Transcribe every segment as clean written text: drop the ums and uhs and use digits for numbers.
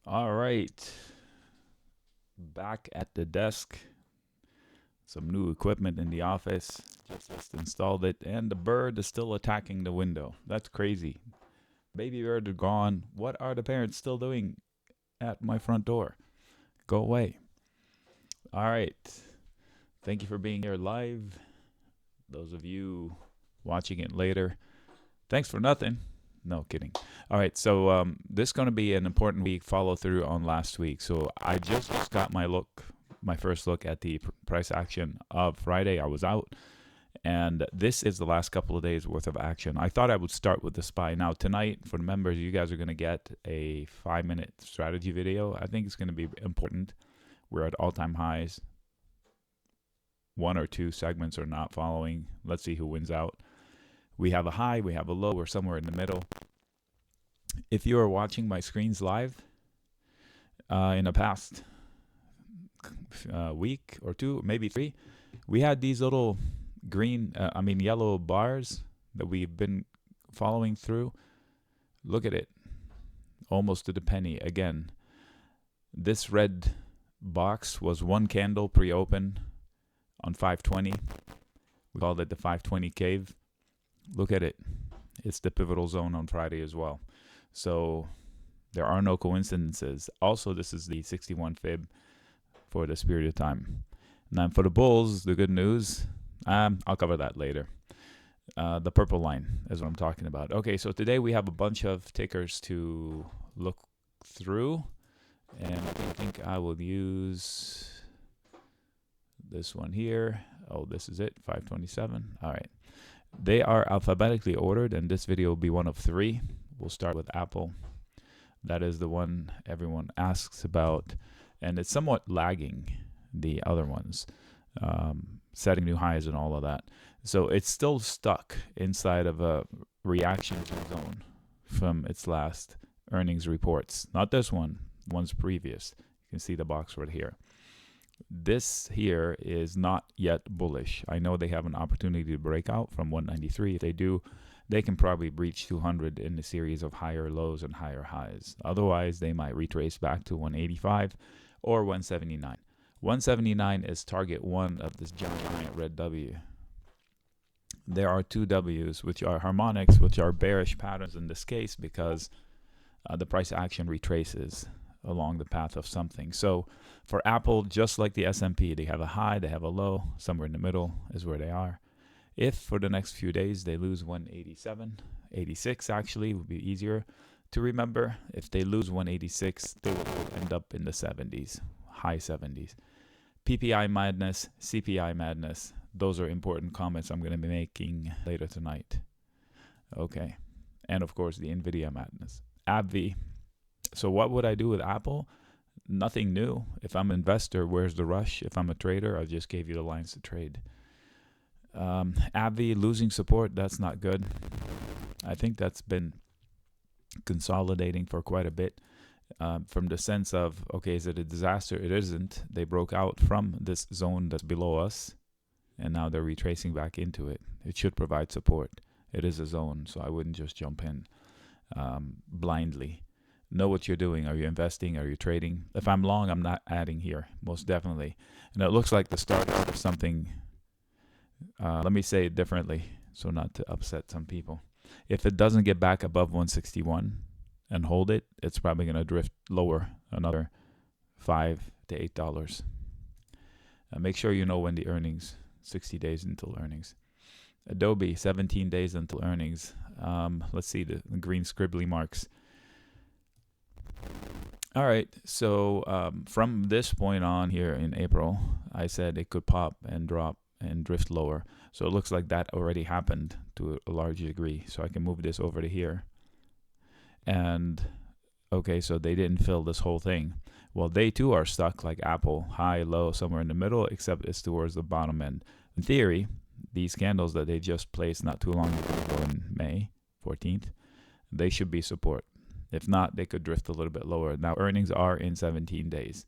All right, back at the desk. Some new equipment in the office. Just installed it, and the bird is still attacking the window. That's crazy. Baby bird are gone. What are the parents still doing at my front door? Go away. All right. Thank you for being here live. Those of you watching it later, thanks for nothing. No kidding. All right, so this is going to be an important week follow through on last week. So I just got my first look at the price action of Friday. I was out, and this is the last couple of days worth of action. I thought I would start with the SPY. Now tonight, for the members, you guys are going to get a 5-minute strategy video. I think it's going to be important. We're at all-time highs. One or two segments are not following. Let's see who wins out. We have a high, we have a low, we're somewhere in the middle. If you are watching my screens live in the past week or two, maybe 3, we had these little yellow bars that we've been following through. Look at it, almost to the penny. Again, this red box was one candle pre-open on 520. We called it the 520 cave. Look at it. It's the pivotal zone on Friday as well. So there are no coincidences. Also, this is the 61 fib for this period of time. Now for the bulls, the good news, I'll cover that later. The purple line is what I'm talking about. Okay, so today we have a bunch of tickers to look through. And I think I will use this one here. Oh, this is it, 527. All right. They are alphabetically ordered, and this video will be one of 3. We'll start with Apple. That is the one everyone asks about, and it's somewhat lagging the other ones, setting new highs and all of that. So it's still stuck inside of a reaction zone from its last earnings reports. Not this one, one's previous. You can see the box right here. This here is not yet bullish. I know they have an opportunity to break out from 193. If they do, they can probably breach 200 in a series of higher lows and higher highs. Otherwise, they might retrace back to 185 or 179. 179 is target 1 of this giant red W. There are 2 Ws, which are harmonics, which are bearish patterns in this case because the price action retraces along the path of something. So for Apple, just like the S&P, they have a high, they have a low, somewhere in the middle is where they are. If for the next few days they lose 187, 86 actually would be easier to remember. If they lose 186, they will end up in the 70s, high 70s. PPI madness, CPI madness, those are important comments I'm going to be making later tonight. Okay. And of course, the NVIDIA madness. ABBV. So what would I do with Apple? Nothing new. If I'm an investor, where's the rush? If I'm a trader, I just gave you the lines to trade. AbbVie losing support, that's not good. I think that's been consolidating for quite a bit from the sense of, okay, is it a disaster? It isn't. They broke out from this zone that's below us, and now they're retracing back into it. It should provide support. It is a zone, so I wouldn't just jump in blindly. Know what you're doing. Are you investing? Are you trading? If I'm long, I'm not adding here, most definitely. And it looks like the start of something. Let me say it differently so not to upset some people. If it doesn't get back above 161 and hold it, it's probably going to drift lower another $5 to $8. Make sure you know when the earnings, 60 days until earnings. Adobe, 17 days until earnings. Let's see the green scribbly marks. All right, so from this point on here in April, I said it could pop and drop and drift lower. So it looks like that already happened to a large degree. So I can move this over to here. And okay, so they didn't fill this whole thing. Well, they too are stuck like Apple, high, low, somewhere in the middle, except it's towards the bottom end. In theory, these candles that they just placed not too long ago in May 14th, they should be support. If not, they could drift a little bit lower. Now, earnings are in 17 days.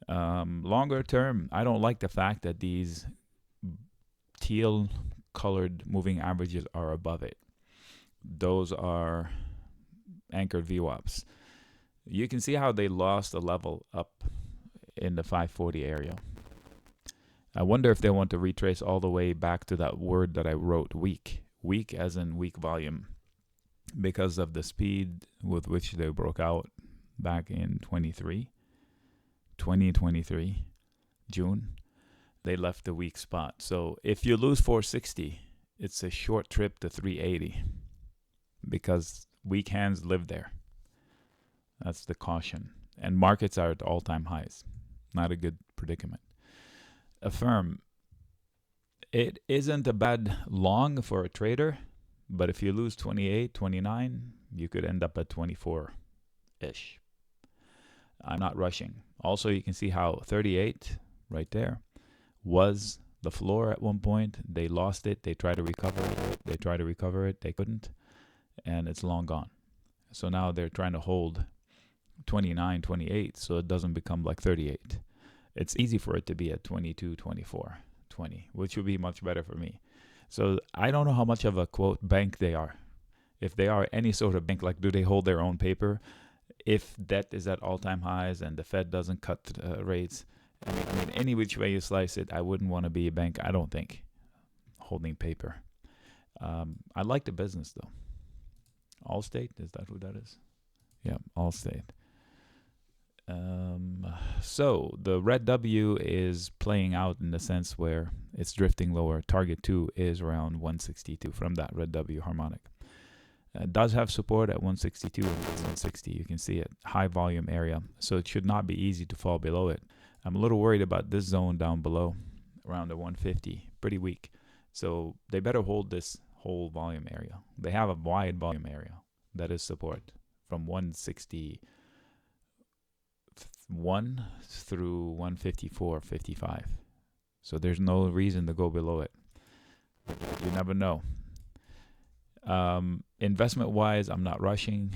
Longer term, I don't like the fact that these teal colored moving averages are above it. Those are anchored VWAPs. You can see how they lost a level up in the 540 area. I wonder if they want to retrace all the way back to that word that I wrote, weak. Weak as in weak volume, because of the speed with which they broke out back in 2023, June. They left the weak spot. So if you lose 460, it's a short trip to 380 because weak hands live there. That's the caution. And markets are at all-time highs. Not a good predicament. AFRM, it isn't a bad long for a trader, but if you lose 28, 29, you could end up at 24-ish. I'm not rushing. Also, you can see how 38 right there was the floor at one point. They lost it. They tried to recover it. They couldn't. And it's long gone. So now they're trying to hold 29, 28 so it doesn't become like 38. It's easy for it to be at 22, 24, 20, which would be much better for me. So I don't know how much of a, quote, bank they are. If they are any sort of bank, like do they hold their own paper? If debt is at all-time highs and the Fed doesn't cut rates, I mean, any which way you slice it, I wouldn't want to be a bank, I don't think, holding paper. I like the business, though. Allstate, is that who that is? Yeah, Allstate. So the red W is playing out in the sense where it's drifting lower. Target 2 is around 162 from that red W harmonic. It does have support at 162 and 160. You can see it, high volume area. So it should not be easy to fall below it. I'm a little worried about this zone down below, around the 150, pretty weak. So they better hold this whole volume area. They have a wide volume area that is support from 161 through 154, 55. So there's no reason to go below it. You never know. Investment wise, I'm not rushing.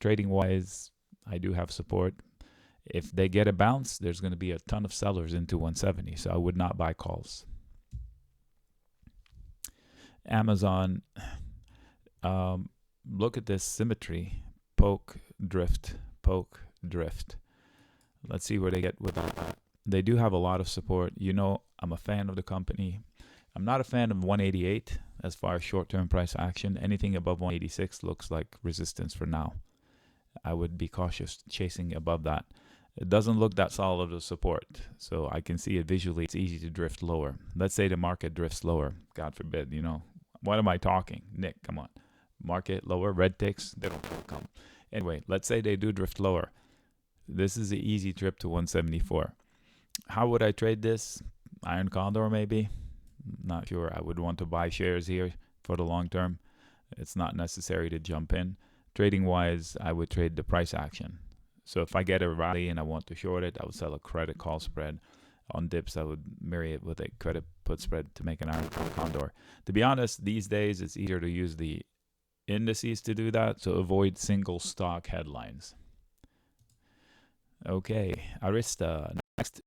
Trading wise, I do have support. If they get a bounce, there's going to be a ton of sellers into 170, so I would not buy calls. Amazon, look at this symmetry. Poke, drift, poke, drift. Let's see where they get with that. They do have a lot of support. You know, I'm a fan of the company. I'm not a fan of 188 as far as short-term price action. Anything above 186 looks like resistance for now. I would be cautious chasing above that. It doesn't look that solid of support, so I can see it visually. It's easy to drift lower. Let's say the market drifts lower. God forbid, you know. What am I talking? Nick, come on. Market lower, red ticks, they don't come. Anyway, let's say they do drift lower. This is an easy trip to 174. How would I trade this? Iron Condor maybe? Not sure. I would want to buy shares here for the long term. It's not necessary to jump in. Trading wise, I would trade the price action. So if I get a rally and I want to short it, I would sell a credit call spread. On dips, I would marry it with a credit put spread to make an Iron Condor. To be honest, these days it's easier to use the indices to do that, so avoid single stock headlines. Okay, Arista next.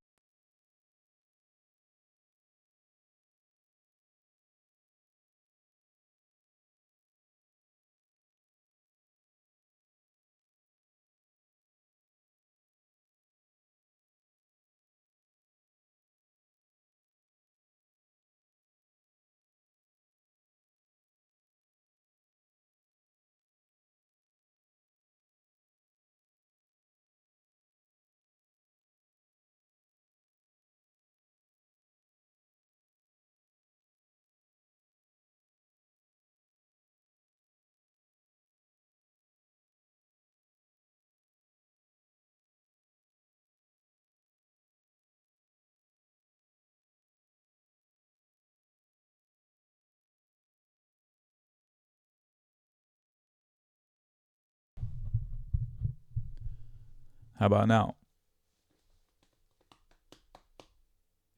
How about now?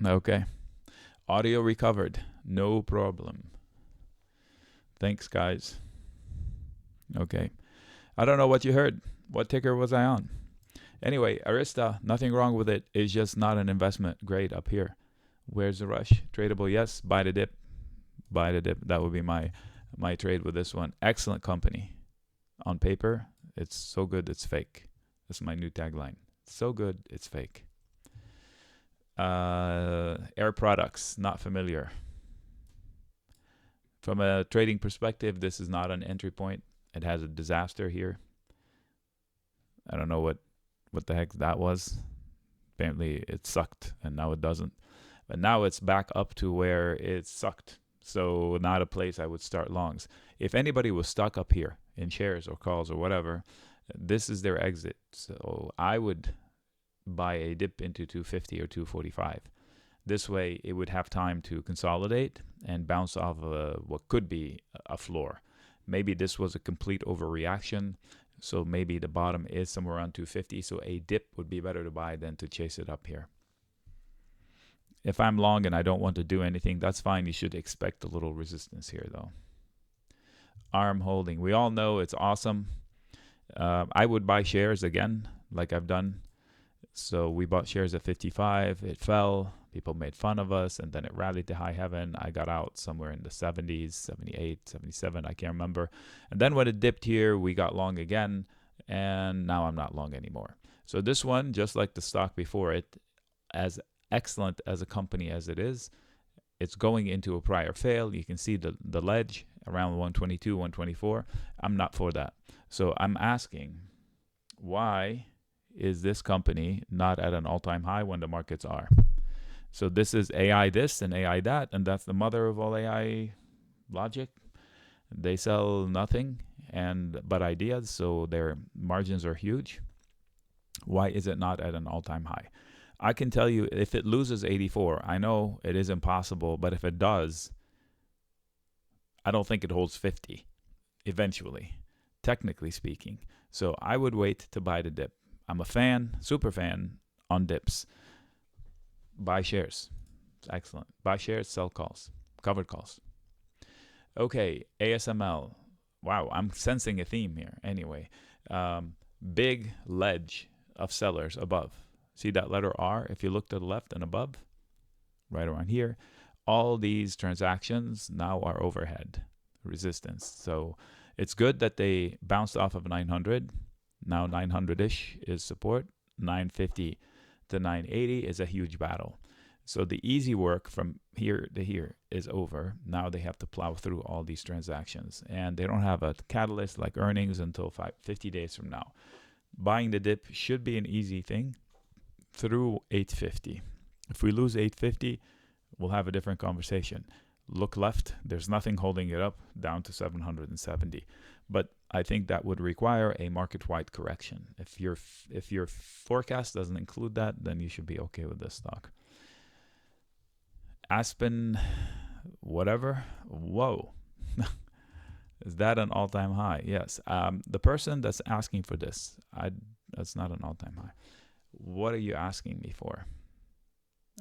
Okay. Audio recovered. No problem. Thanks, guys. Okay. I don't know what you heard. What ticker was I on? Anyway, Arista, nothing wrong with it. It's just not an investment grade up here. Where's the rush? Tradable, yes. Buy the dip. Buy the dip. That would be my trade with this one. Excellent company. On paper, it's so good it's fake. That's my new tagline. So good, it's fake. Air Products, not familiar. From a trading perspective, this is not an entry point. It has a disaster here. I don't know what the heck that was. Apparently it sucked and now it doesn't. But now it's back up to where it sucked. So not a place I would start longs. If anybody was stuck up here in shares or calls or whatever, this is their exit. So I would buy a dip into 250 or 245. This way it would have time to consolidate and bounce off of what could be a floor. Maybe this was a complete overreaction. So maybe the bottom is somewhere around 250. So a dip would be better to buy than to chase it up here. If I'm long and I don't want to do anything, that's fine. You should expect a little resistance here though. ARM holding. We all know it's awesome. I would buy shares again, like I've done. So we bought shares at 55. It fell. People made fun of us, and then it rallied to high heaven. I got out somewhere in the 70s, 78, 77. I can't remember. And then when it dipped here, we got long again, and now I'm not long anymore. So this one, just like the stock before it, as excellent as a company as it is, it's going into a prior fail. You can see the ledge around 122, 124. I'm not for that. So I'm asking, why is this company not at an all-time high when the markets are? So this is AI this and AI that, and that's the mother of all AI logic. They sell nothing but ideas, so their margins are huge. Why is it not at an all-time high? I can tell you, if it loses 84, I know it is impossible, but if it does, I don't think it holds 50 eventually, technically speaking. So I would wait to buy the dip. I'm a fan, super fan on dips. Buy shares. It's excellent. Buy shares, sell calls, covered calls. Okay, ASML. Wow, I'm sensing a theme here. Anyway, big ledge of sellers above. See that letter R? If you look to the left and above, right around here, all these transactions now are overhead resistance. So it's good that they bounced off of 900. Now 900-ish is support. 950 to 980 is a huge battle. So the easy work from here to here is over. Now they have to plow through all these transactions. And they don't have a catalyst like earnings until 50 days from now. Buying the dip should be an easy thing through 850. If we lose 850, we'll have a different conversation. Look left, there's nothing holding it up down to 770. But I think that would require a market-wide correction. If your forecast doesn't include that, then you should be okay with this stock. ASPN, whatever. Whoa. Is that an all-time high? Yes. The person that's asking for this, that's not an all-time high. What are you asking me for?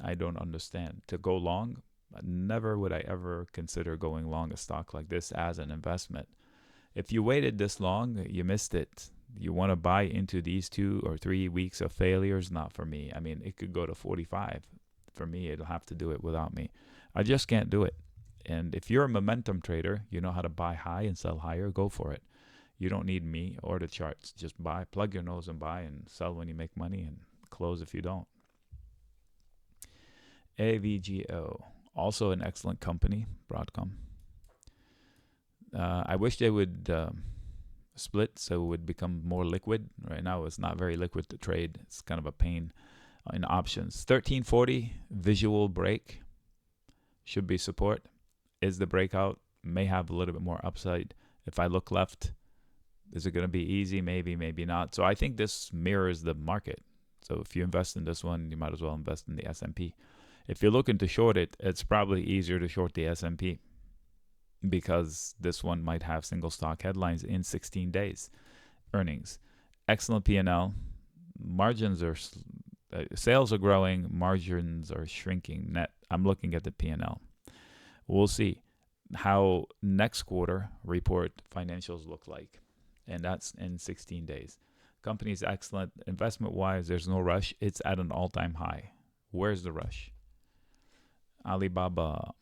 I don't understand. To go long? Never would I ever consider going long a stock like this as an investment. If you waited this long, you missed it. You want to buy into these 2 or 3 weeks of failures? Not for me. I mean, it could go to 45. For me, it'll have to do it without me. I just can't do it. And if you're a momentum trader, you know how to buy high and sell higher, go for it. You don't need me or the charts. Just buy, plug your nose and buy, and sell when you make money and close if you don't. AVGO, also an excellent company, Broadcom. I wish they would split so it would become more liquid. Right now it's not very liquid to trade. It's kind of a pain in options. 1340 visual break should be support. Is the breakout? May have a little bit more upside. If I look left, is it going to be easy? Maybe, maybe not. So I think this mirrors the market. So if you invest in this one, you might as well invest in the S&P. If you're looking to short it, it's probably easier to short the S&P because this one might have single stock headlines in 16 days. Earnings, excellent P&L. Margins are, sales are growing, margins are shrinking net. I'm looking at the P&L. We'll see how next quarter report financials look like. And that's in 16 days. Company's excellent. Investment-wise, there's no rush. It's at an all-time high. Where's the rush? Alibaba.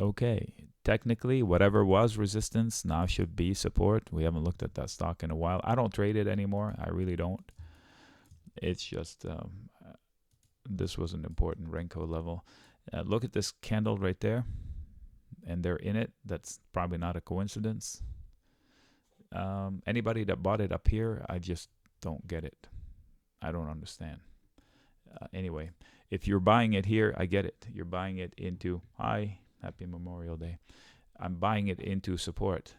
Okay. Technically, whatever was resistance now should be support. We haven't looked at that stock in a while. I don't trade it anymore. I really don't. It's just this was an important Renko level. Look at this candle right there, and they're in it. That's probably not a coincidence. Anybody that bought it up here, I just don't get it. I don't understand. Anyway, if you're buying it here, I get it. You're buying it into, hi, happy Memorial Day. I'm buying it into support.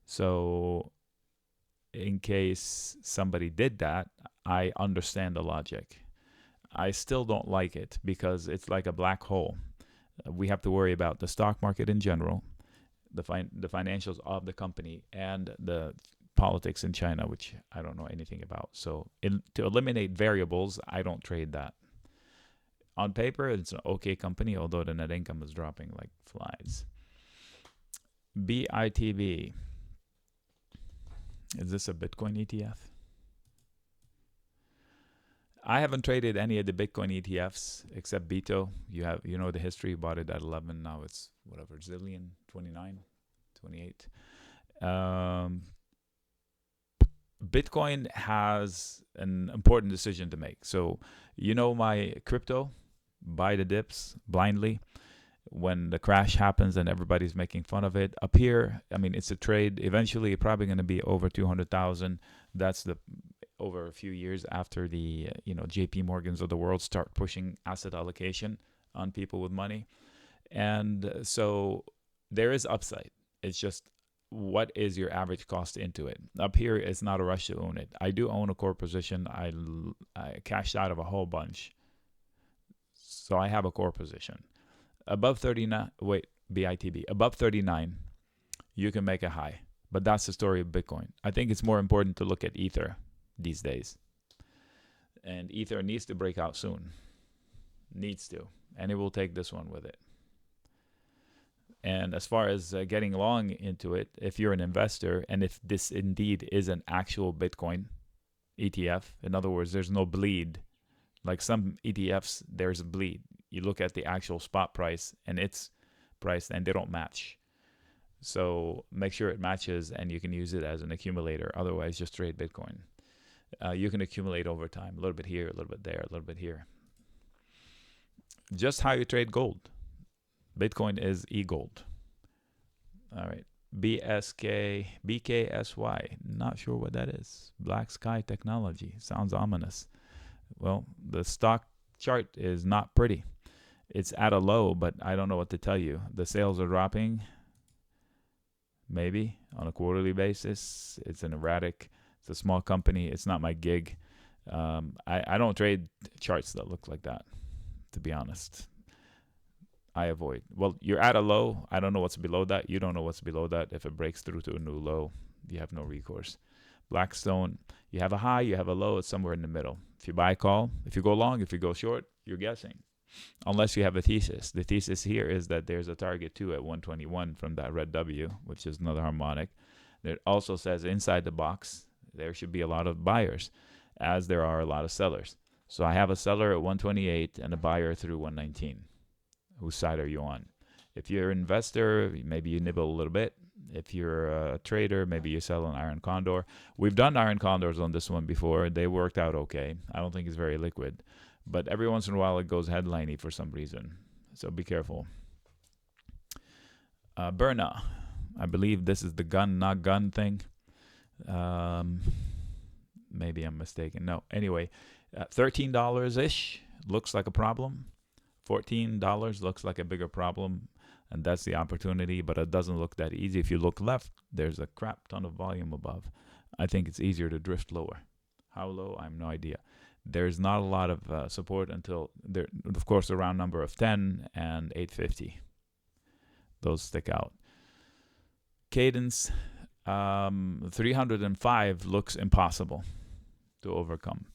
So in case somebody did that, I understand the logic. I still don't like it because it's like a black hole. We have to worry about the stock market in general, the financials of the company, and the politics in China, which I don't know anything about. So to eliminate variables, I don't trade that. On paper, it's an okay company, although the net income is dropping like flies. BITB. Is this a Bitcoin ETF? I haven't traded any of the Bitcoin ETFs except Bito. You know the history. You bought it at 11. Now it's whatever, zillion, 29, 28. Bitcoin has an important decision to make. So, you know my crypto, buy the dips blindly when the crash happens and everybody's making fun of it. Up here, I mean, it's a trade. Eventually, probably going to be over 200,000. That's the over a few years after the JP Morgans of the world start pushing asset allocation on people with money. And so there is upside. It's just, what is your average cost into it? Up here, it's not a rush to own it. I do own a core position. I cashed out of a whole bunch. So I have a core position. Above 39, BITB, above 39, you can make a high. But that's the story of Bitcoin. I think it's more important to look at Ether these days. And Ether needs to break out soon. Needs to. And it will take this one with it. And as far as getting long into it, if you're an investor, and if this indeed is an actual Bitcoin ETF, in other words, there's no bleed. Like some ETFs, there's a bleed. You look at the actual spot price and its price, and they don't match. So make sure it matches, and you can use it as an accumulator. Otherwise, just trade Bitcoin. You can accumulate over time, a little bit here, a little bit there, a little bit here. Just how you trade gold. Bitcoin is e-gold. All right. BKSY. Not sure what that is. Black Sky Technology. Sounds ominous. Well, the stock chart is not pretty. It's at a low, but I don't know what to tell you. The sales are dropping. Maybe on a quarterly basis. It's an erratic. It's a small company. It's not my gig. I don't trade charts that look like that, to be honest. I avoid. Well, you're at a low. I don't know what's below that. You don't know what's below that. If it breaks through to a new low, you have no recourse. Blackstone, you have a high, you have a low. It's somewhere in the middle. If you buy, call. If you go long, if you go short, you're guessing. Unless you have a thesis. The thesis here is that there's a target 2 at 121 from that red W, which is another harmonic. It also says inside the box, there should be a lot of buyers, as there are a lot of sellers. So I have a seller at 128 and a buyer through 119. Whose side are you on? If you're an investor, maybe you nibble a little bit. If you're a trader, maybe you sell an iron condor. We've done iron condors on this one before. They worked out okay. I don't think it's very liquid. But every once in a while, it goes headliney for some reason. So be careful. Berna. I believe this is the gun, not gun thing. Maybe I'm mistaken. No. Anyway, $13-ish looks like a problem. $14 looks like a bigger problem, and that's the opportunity, but it doesn't look that easy. If you look left, there's a crap ton of volume above. I think it's easier to drift lower. How low? I have no idea. There's not a lot of support until, there, of course, the round number of 10 and 850. Those stick out. Cadence, 305 looks impossible to overcome.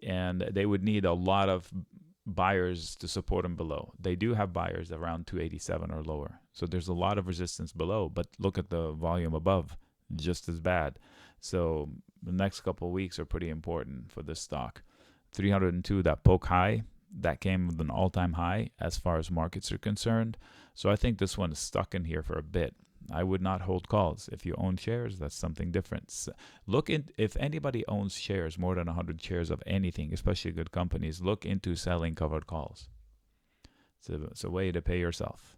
And they would need a lot of buyers to support them below. They do have buyers around 287 or lower. So there's a lot of resistance below, but look at the volume above, just as bad. So the next couple of weeks are pretty important for this stock. 302, that poke high, that came with an all-time high as far as markets are concerned. So I think this one is stuck in here for a bit. I would not hold calls. If you own shares, that's something different. Look in, if anybody owns shares, more than 100 shares of anything, especially good companies, look into selling covered calls. It's a way to pay yourself.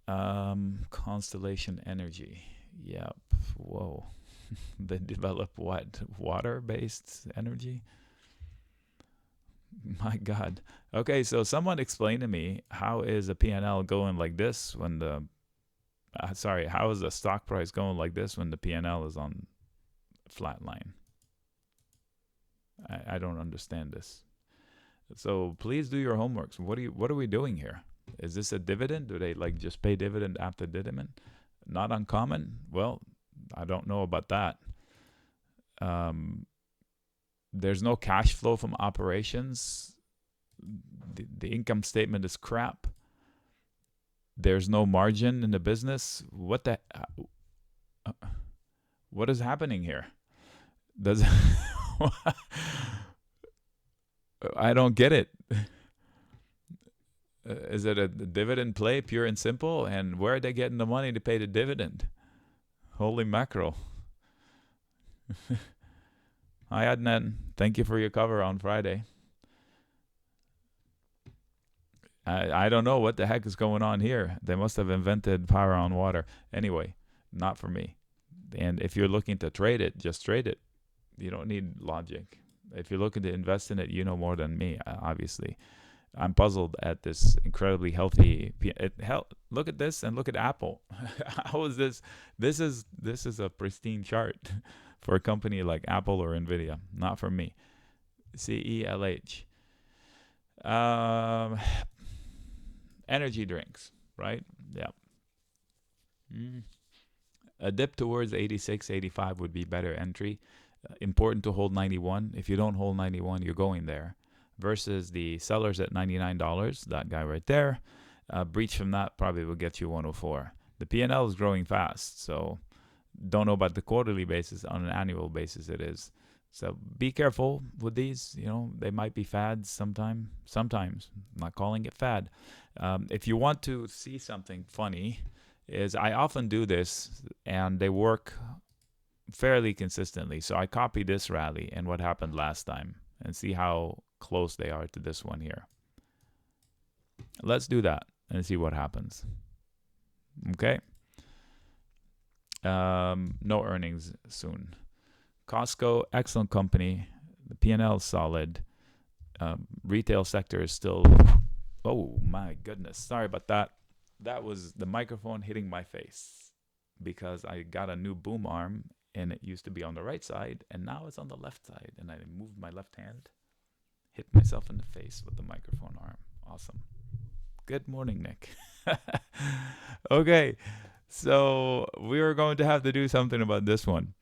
Constellation Energy. Yep. Whoa. They develop what? Water-based energy? My God. Okay, so someone explain to me, how is a P&L going like this when the how is the stock price going like this when the P&L is on flat line? I don't understand this. So please do your homeworks. What are we doing here? Is this a dividend? Do they like just pay dividend after dividend? Not uncommon. Well, I don't know about that. There's no cash flow from operations. The income statement is crap. There's no margin in the business. What is happening here? I don't get it. Is it a dividend play, pure and simple? And where are they getting the money to pay the dividend? Holy mackerel. Hi, Adnan. Thank you for your cover on Friday. I don't know what the heck is going on here. They must have invented power on water. Anyway, not for me. And if you're looking to trade it, just trade it. You don't need logic. If you're looking to invest in it, you know more than me, obviously. I'm puzzled at this incredibly healthy. Look at this and look at Apple. How is this? This is a pristine chart for a company like Apple or Nvidia. Not for me. CELH. Energy drinks, right? Yeah. A dip towards 86, 85 would be better entry. Important to hold 91. If you don't hold 91, you're going there. Versus the sellers at $99, that guy right there. Breach from that probably will get you 104. The P&L is growing fast, so don't know about the quarterly basis. On an annual basis, it is. So be careful with these. You know, they might be fads sometimes. I'm not calling it fad. If you want to see something funny, is I often do this, and they work fairly consistently. So I copy this rally and what happened last time and see how close they are to this one here. Let's do that and see what happens. Okay. No earnings soon. Costco, excellent company. The P&L is solid. Retail sector is still... Oh, my goodness. Sorry about that. That was the microphone hitting my face because I got a new boom arm, and it used to be on the right side, and now it's on the left side. And I moved my left hand, hit myself in the face with the microphone arm. Awesome. Good morning, Nick. Okay, so we are going to have to do something about this one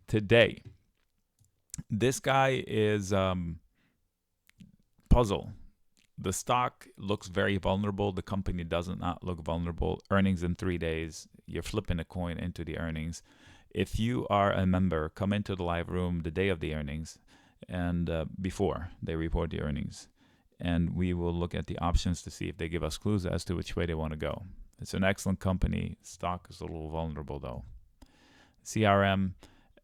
today. This guy is puzzle. The stock looks very vulnerable. The company does not look vulnerable. Earnings in 3 days. You're flipping a coin into the earnings. If you are a member, come into the live room the day of the earnings and before they report the earnings. And we will look at the options to see if they give us clues as to which way they want to go. It's an excellent company. Stock is a little vulnerable though. CRM,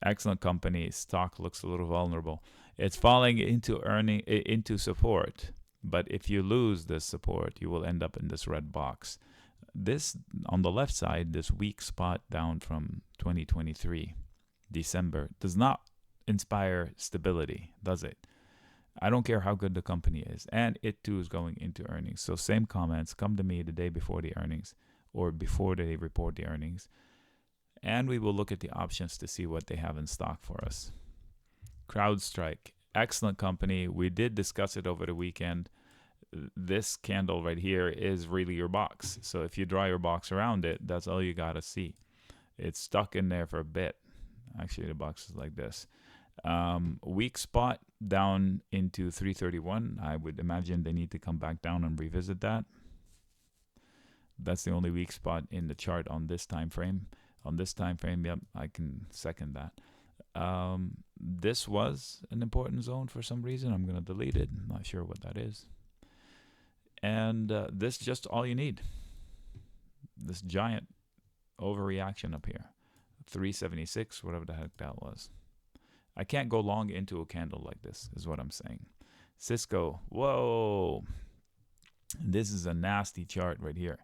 excellent company. Stock looks a little vulnerable. It's falling into support. But if you lose this support, you will end up in this red box. This, on the left side, this weak spot down from 2023, December, does not inspire stability, does it? I don't care how good the company is. And it too is going into earnings. So same comments, come to me the day before the earnings or before they report the earnings. And we will look at the options to see what they have in stock for us. CrowdStrike. Excellent company. We did discuss it over the weekend. This candle right here is really your box. So if you draw your box around it, that's all you got to see. It's stuck in there for a bit. Actually, the box is like this. Weak spot down into 331. I would imagine they need to come back down and revisit that. That's the only weak spot in the chart on this time frame. On this time frame, yep, I can second that. This was an important zone for some reason. I'm going to delete it. I'm not sure what that is. And this is just all you need. This giant overreaction up here. 376, whatever the heck that was. I can't go long into a candle like this, is what I'm saying. Cisco, whoa. This is a nasty chart right here.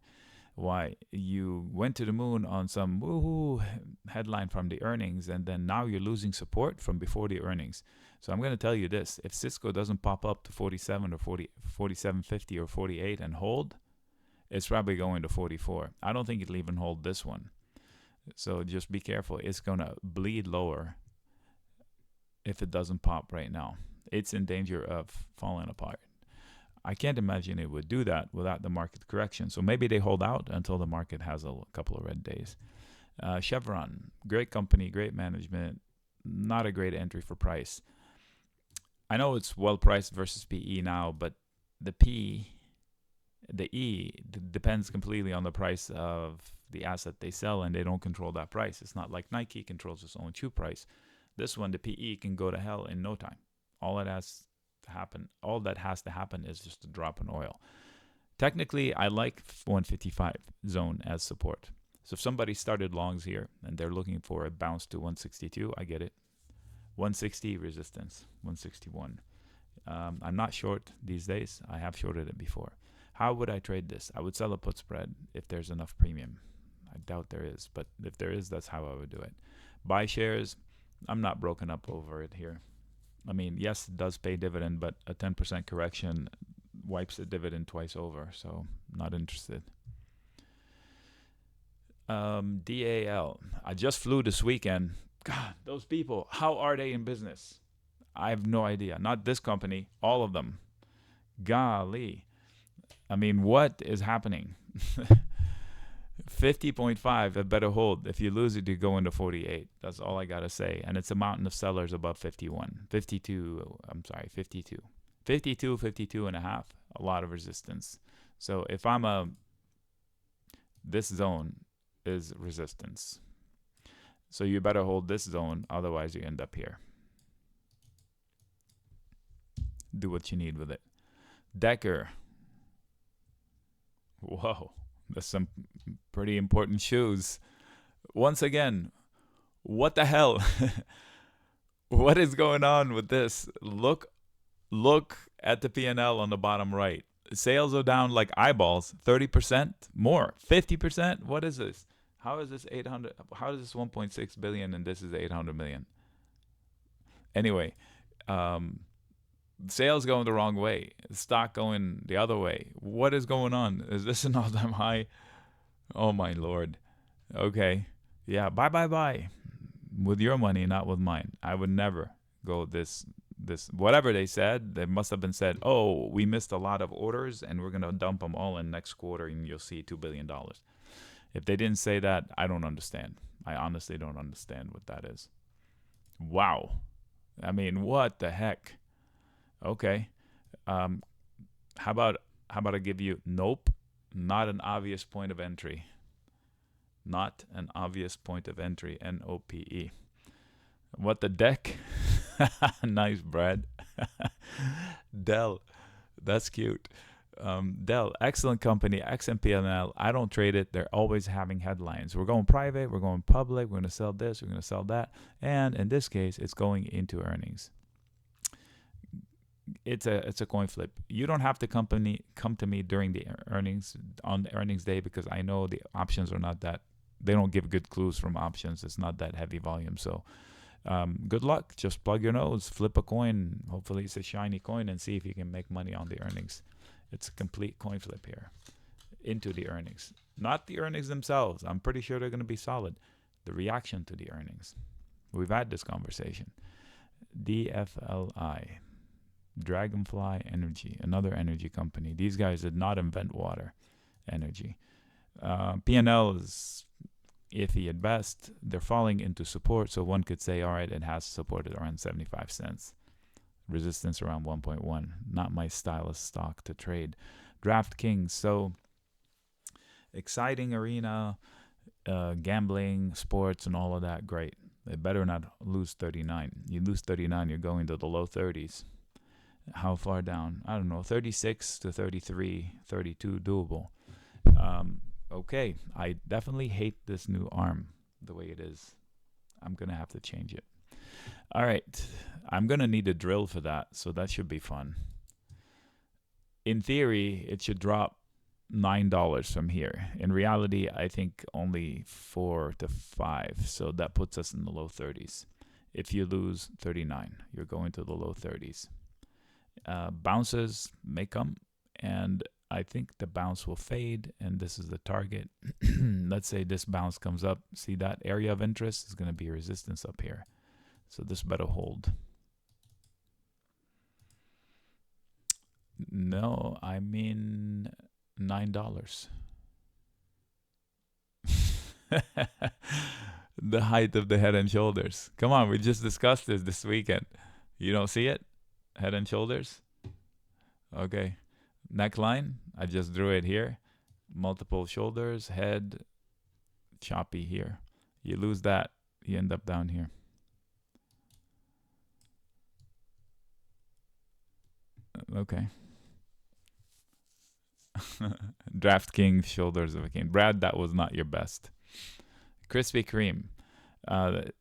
Why? You went to the moon on some woohoo headline from the earnings, and then now you're losing support from before the earnings. So I'm going to tell you this. If Cisco doesn't pop up to 47 or 47.50 or 48 and hold, it's probably going to 44. I don't think it'll even hold this one. So just be careful. It's going to bleed lower if it doesn't pop right now. It's in danger of falling apart. I can't imagine it would do that without the market correction. So maybe they hold out until the market has a couple of red days. Chevron, great company, great management, not a great entry for price. I know it's well priced versus PE now, but the E depends completely on the price of the asset they sell, and they don't control that price. It's not like Nike controls its own shoe price. This one, the PE can go to hell in no time. All that has to happen is just a drop in oil. Technically, I like 155 zone as support. So if somebody started longs here and they're looking for a bounce to 162, I get it. 160 resistance, 161. I'm not short these days. I have shorted it before. How would I trade this? I would sell a put spread if there's enough premium. I doubt there is, but if there is, that's how I would do it. Buy shares. I'm not broken up over it here. I mean, yes, it does pay dividend, but a 10% correction wipes the dividend twice over, so not interested. DAL. I just flew this weekend. God, those people, how are they in business? I have no idea. Not this company, all of them. Golly. I mean, what is happening? 50.5, a better hold. If you lose it, you go into 48. That's all I got to say. And it's a mountain of sellers above 51. 52, I'm sorry, 52. 52, 52 and a half. A lot of resistance. So if I'm this zone is resistance. So you better hold this zone, otherwise you end up here. Do what you need with it. Decker. Whoa. That's some pretty important shoes. Once again, what the hell? What is going on with this? Look at the P&L on the bottom right. Sales are down like eyeballs, 30% more, 50%. What is this? How is this 800? How is this 1.6 billion and this is 800 million? Anyway, sales going the wrong way, stock going the other way. What is going on? Is this an all-time high? Oh my Lord. Okay. Yeah, buy. With your money, not with mine. I would never go this. Whatever they said, they must have been said, oh, we missed a lot of orders and we're going to dump them all in next quarter and you'll see $2 billion. If they didn't say that, I don't understand. I honestly don't understand what that is. Wow. I mean, what the heck? Okay. How about I give you nope, not an obvious point of entry. Not an obvious point of entry, NOPE. What the deck? Nice, Brad. DELL. That's cute. DELL, excellent company, XMPNL. I don't trade it. They're always having headlines. We're going private. We're going public. We're going to sell this. We're going to sell that. And in this case, it's going into earnings. It's a coin flip. You don't have to come to me during the earnings on the earnings day because I know the options are not that. They don't give good clues from options. It's not that heavy volume. So good luck. Just plug your nose, flip a coin. Hopefully it's a shiny coin and see if you can make money on the earnings. It's a complete coin flip here into the earnings. Not the earnings themselves. I'm pretty sure they're going to be solid. The reaction to the earnings. We've had this conversation. DFLI. Dragonfly Energy, another energy company. These guys did not invent water energy. P&L is iffy at best. They're falling into support, so one could say, all right, it has supported around 75 cents. Resistance around 1.1. Not my style of stock to trade. DraftKings, so exciting arena, gambling, sports, and all of that, great. They better not lose 39. You lose 39, you're going to the low 30s. How far down? I don't know, 36 to 33, 32 doable. Okay, I definitely hate this new arm the way it is. I'm gonna have to change it. All right, I'm gonna need a drill for that, so that should be fun. In theory, it should drop $9 from here. In reality, I think only 4 to 5, so that puts us in the low 30s. If you lose 39, you're going to the low 30s. Bounces may come, and I think the bounce will fade, and this is the target. Let's say this bounce comes up. See, that area of interest is going to be resistance up here. So this better hold. No, I mean $9. The height of the Head and Shoulders. Come on, we just discussed this weekend. You don't see it? Head and Shoulders. Okay. Neckline, I just drew it here. Multiple shoulders, head, choppy here. You lose that, you end up down here. Okay. DraftKings, shoulders of a king. Brad, that was not your best. Krispy Kreme.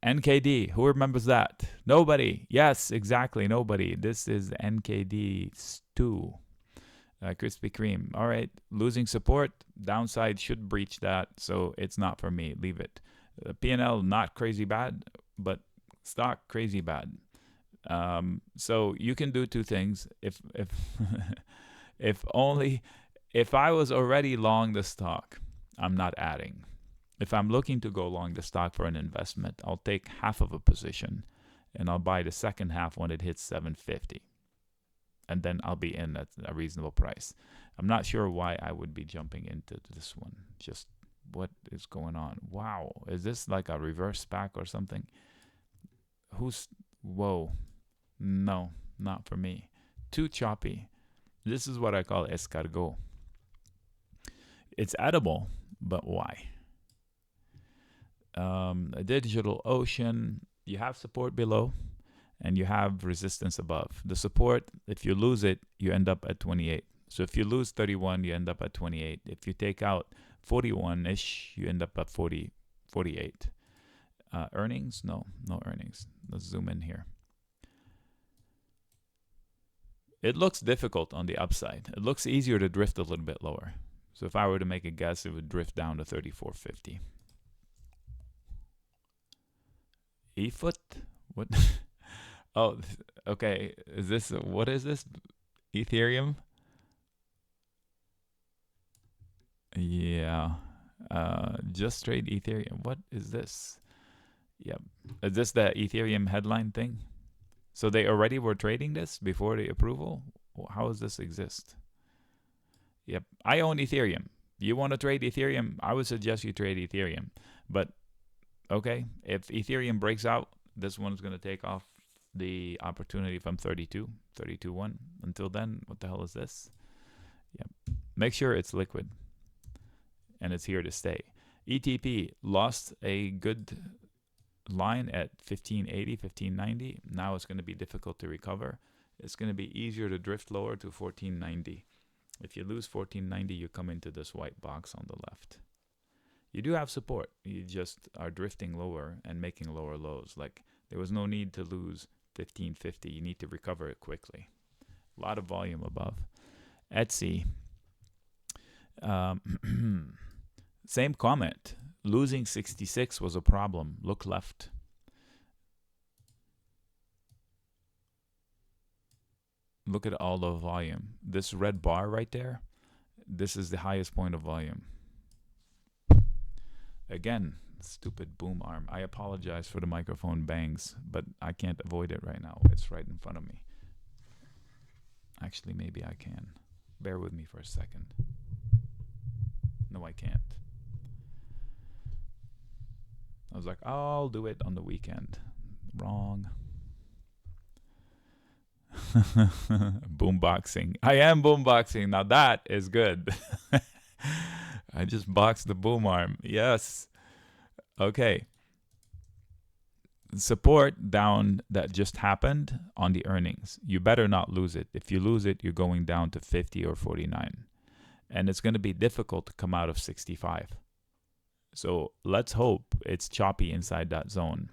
NKD, who remembers that? Nobody. Yes, exactly, nobody. This is NKD stew. Krispy Kreme. All right, losing support. Downside should breach that, so it's not for me. Leave it. P&L, not crazy bad, but stock, crazy bad. So you can do two things. If if I was already long the stock, I'm not adding. If I'm looking to go long the stock for an investment, I'll take half of a position and I'll buy the second half when it hits 750. And then I'll be in at a reasonable price. I'm not sure why I would be jumping into this one. Just what is going on? Wow. Is this like a reverse SPAC or something? Whoa. No, not for me. Too choppy. This is what I call escargot. It's edible, but why? A digital ocean, you have support below and you have resistance above. The support, if you lose it, you end up at 28. So if you lose 31, you end up at 28. If you take out 41-ish, you end up at 48. Earnings? No earnings. Let's zoom in here. It looks difficult on the upside. It looks easier to drift a little bit lower. So if I were to make a guess, it would drift down to 34.50. EFUT? What? Oh, okay. What is this? Ethereum? Yeah. Just trade Ethereum. What is this? Yep. Is this the Ethereum headline thing? So they already were trading this before the approval? How does this exist? Yep. I own Ethereum. You want to trade Ethereum? I would suggest you trade Ethereum. But, okay, if Ethereum breaks out, this one's going to take off the opportunity from 32.1. Until then, what the hell is this? Yep. Make sure it's liquid. And it's here to stay. ETP lost a good line at 1580, 1590. Now it's going to be difficult to recover. It's going to be easier to drift lower to 1490. If you lose 1490, you come into this white box on the left. You do have support. You just are drifting lower and making lower lows. Like, there was no need to lose 1550. You need to recover it quickly. A lot of volume above. Etsy. Same comment. Losing 66 was a problem. Look left. Look at all the volume. This red bar right there, this is the highest point of volume. Again, stupid boom arm. I apologize for the microphone bangs, but I can't avoid it right now. It's right in front of me. Actually, maybe I can. Bear with me for a second. No, I can't. I was like, I'll do it on the weekend. Wrong. Boomboxing. I am boomboxing. Now that is good. I just boxed the boom arm. Yes. Okay. Support down that just happened on the earnings. You better not lose it. If you lose it, you're going down to 50 or 49. and it's going to be difficult to come out of 65. So let's hope it's choppy inside that zone.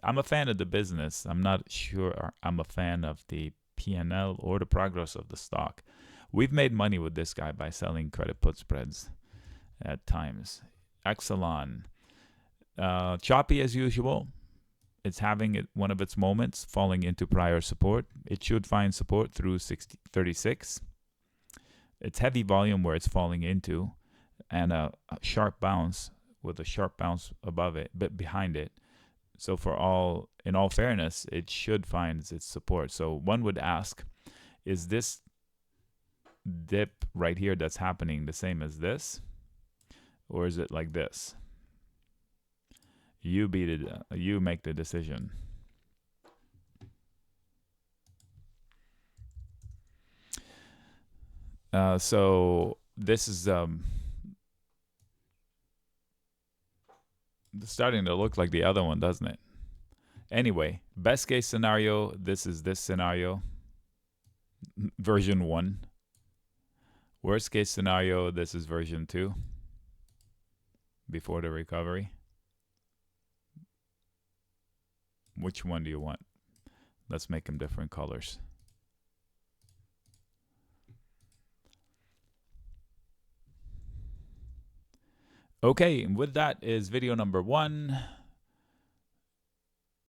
I'm a fan of the business. I'm not sure I'm a fan of the P&L or the progress of the stock. We've made money with this guy by selling credit put spreads at times. Exelon, choppy as usual. It's having one of its moments, falling into prior support. It should find support through 36. It's heavy volume where it's falling into, and a sharp bounce with a sharp bounce above it, but behind it. So in all fairness, it should find its support. So one would ask, is this dip right here that's happening the same as this, or is it like this? You make the decision. So this is starting to look like the other one, doesn't it? Anyway, best case scenario, this is this scenario, version 1. Worst case scenario, this is version 2, before the recovery. Which one do you want? Let's make them different colors. Okay, with that is video number 1.